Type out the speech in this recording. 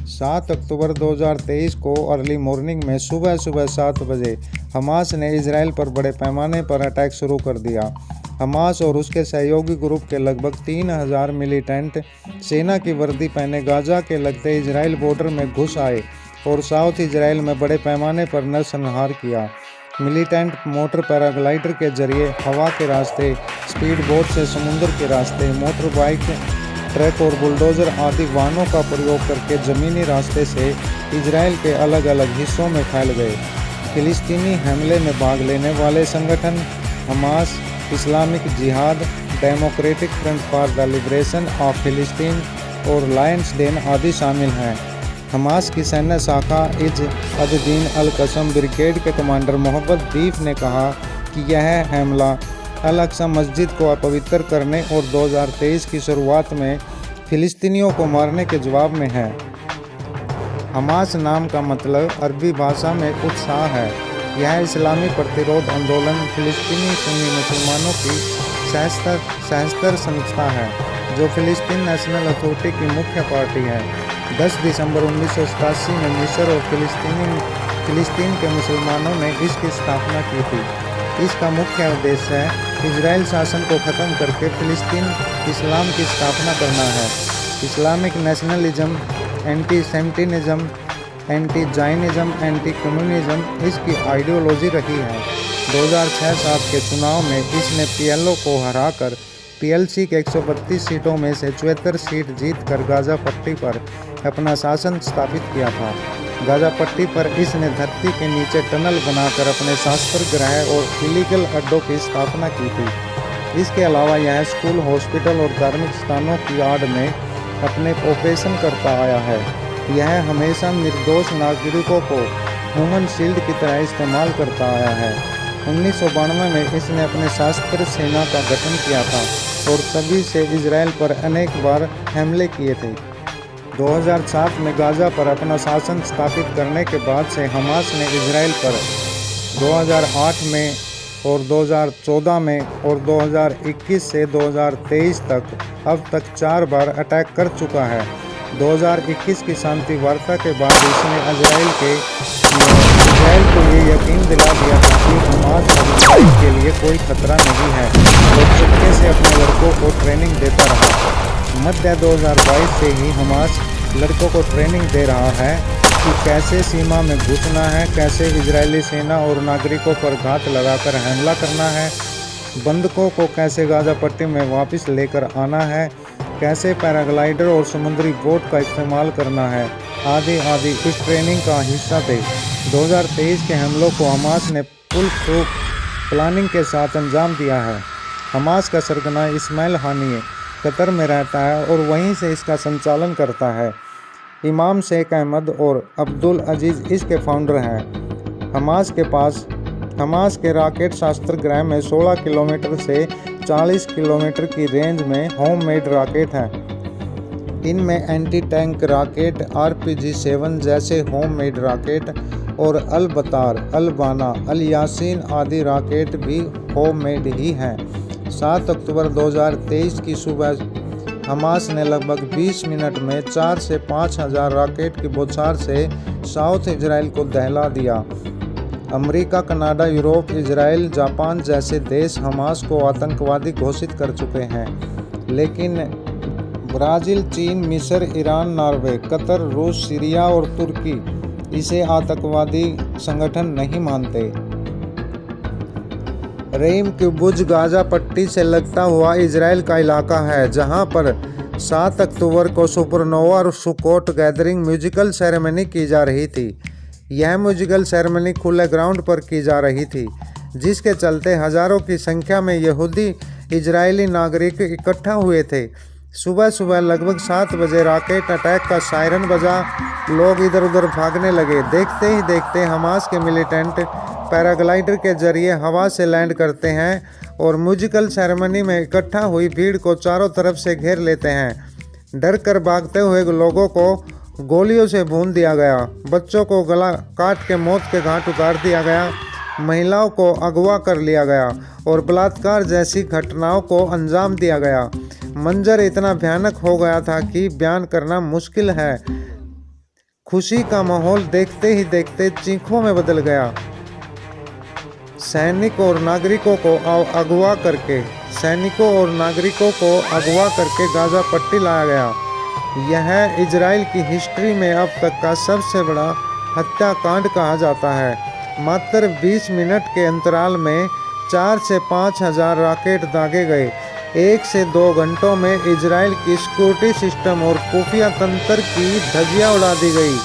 7 अक्टूबर 2023 को early morning में सुबह 7 बजे हमास ने इजराइल पर बड़े पैमाने पर अटैक शुरू कर दिया। हमास और उसके सहयोगी ग्रुप के लगभग 3000 मिलिटेंट सेना की वर्दी पहने गाजा के लगते इजराइल बॉर्डर में घुस आए और साउथ इजराइल में बड़े पैमाने पर नरसंहार किया। मिलिटेंट मोटर पैराग्लाइडर के जरिए हवा के रास्ते, स्पीड बोट से समुद्र के रास्ते, मोटर बाइक, ट्रक और बुलडोजर आदि वाहनों का प्रयोग करके ज़मीनी रास्ते से इजराइल के अलग अलग हिस्सों में फैल गए। फिलिस्तीनी हमले में भाग लेने वाले संगठन हमास, इस्लामिक जिहाद, democratic front for the liberation of फिलिस्तीन और लायंस डेन आदि शामिल हैं। हमास की सैन्य शाखा इज अद-दीन अल-कसम ब्रिगेड के कमांडर मोहम्मद दीफ ने कहा कि यह हमला अल-अक्सा मस्जिद को अपवित्र करने और 2023 की शुरुआत में फिलिस्तीनियों को मारने के जवाब में है। हमास नाम का मतलब अरबी भाषा में उत्साह है। यह इस्लामी प्रतिरोध आंदोलन फिलिस्तीनी सुन्नी मुसलमानों की सशस्त्र संस्था है जो फिलिस्तीन नेशनल अथॉरिटी की मुख्य पार्टी है। 10 दिसंबर 1987 में मिस्र और फिलिस्तीन के मुसलमानों ने इसकी स्थापना की थी। इसका मुख्य उद्देश्य है इजराइल शासन को ख़त्म करके फिलिस्तीन इस्लाम की स्थापना करना है। Islamic nationalism, anti semitism, anti Zionism, anti communism इसकी आइडियोलॉजी रही है। 2006-7 के चुनाव में इसने पीएलओ को हराकर पीएलसी के 132 सीटों में से 74 सीट जीतकर गाजा पट्टी पर अपना शासन स्थापित किया था। गाजा पट्टी पर इसने धरती के नीचे टनल बनाकर अपने शास्त्र गृह और इलीगल अड्डों की स्थापना की थी। इसके अलावा यह स्कूल, हॉस्पिटल और धार्मिक स्थानों की आड़ में अपने ऑपरेशन करता आया है। यह हमेशा निर्दोष नागरिकों को ह्यूमन शील्ड की तरह इस्तेमाल करता आया है। 1992 में इसने अपने सशस्त्र सेना का गठन किया था और तभी से इजराइल पर अनेक बार हमले किए थे। 2007 में गाजा पर अपना शासन स्थापित करने के बाद से हमास ने इजराइल पर 2008 में और 2014 में और 2021 से 2023 तक अब तक 4 बार अटैक कर चुका है। 2021 की शांति वार्ता के बाद इसने इजराइल को ये यकीन दिला दिया था कि हमास अब इजराइल के लिए कोई खतरा नहीं है और चुपके से अपने लड़कों को ट्रेनिंग देता रहा। मध्य 2022 से ही हमास लड़कों को ट्रेनिंग दे रहा है कि कैसे सीमा में घुसना है, कैसे इजरायली सेना और नागरिकों पर घात लगाकर हमला करना है, बंधकों को कैसे गाजा पट्टी में वापस लेकर आना है, कैसे पैराग्लाइडर और समुद्री बोट का इस्तेमाल करना है, आदि आदि इस ट्रेनिंग का हिस्सा थे। 2023 के हमलों को हमास ने फुल प्रूफ प्लानिंग के साथ अंजाम दिया है। हमास का सरगना इस्माइल हानिये कतर में रहता है और वहीं से इसका संचालन करता है। इमाम शेख अहमद और अब्दुल अजीज़ इसके फाउंडर हैं। हमास के रॉकेट शस्त्रगृह में 16 किलोमीटर से 40 किलोमीटर की रेंज में होममेड रॉकेट हैं। इनमें एंटी टैंक रॉकेट, RPG-7 जैसे होममेड रॉकेट और अल-बतार, अल-बाना, अल-यासीन आदि रॉकेट भी होममेड ही हैं। 7 अक्टूबर 2023 की सुबह हमास ने लगभग 20 मिनट में 4 से 5 हज़ार रॉकेट की बौछार से साउथ इजराइल को दहला दिया। America, Canada, Europe, Israel, Japan जैसे देश हमास को आतंकवादी घोषित कर चुके हैं, लेकिन ब्राज़ील, चीन, मिस्र, ईरान, नॉर्वे, कतर, रूस, सीरिया और तुर्की इसे आतंकवादी संगठन नहीं मानते। रेम किब्बुत्ज़ गाजा पट्टी से लगता हुआ इजराइल का इलाका है, जहां पर 7 अक्टूबर को सुपरनोवा और सुकोट गैदरिंग म्यूजिकल सेरेमनी की जा रही थी। यह म्यूजिकल सेरेमनी खुले ग्राउंड पर की जा रही थी, जिसके चलते हज़ारों की संख्या में यहूदी इजरायली नागरिक इकट्ठा हुए थे। सुबह सुबह लगभग 7 बजे रॉकेट अटैक का सायरन बजा, लोग इधर उधर भागने लगे। देखते ही देखते हमास के मिलिटेंट पैराग्लाइडर के जरिए हवा से लैंड करते हैं और म्यूजिकल सेरेमनी में इकट्ठा हुई भीड़ को चारों तरफ से घेर लेते हैं। डर कर भागते हुए लोगों को गोलियों से भून दिया गया, बच्चों को गला काट के मौत के घाट उतार दिया गया, महिलाओं को अगवा कर लिया गया और बलात्कार जैसी घटनाओं को अंजाम दिया गया। मंजर इतना भयानक हो गया था कि बयान करना मुश्किल है। खुशी का माहौल देखते ही देखते चीखों में बदल गया। सैनिकों और नागरिकों को अगवा करके गाजा पट्टी लाया गया। यह इजराइल की हिस्ट्री में अब तक का सबसे बड़ा हत्याकांड कहा जाता है। मात्र 20 मिनट के अंतराल में 4 से 5 हजार रॉकेट दागे गए। 1 से 2 घंटों में इजराइल की सिक्योरिटी सिस्टम और खुफिया तंत्र की धज्जियां उड़ा दी गई।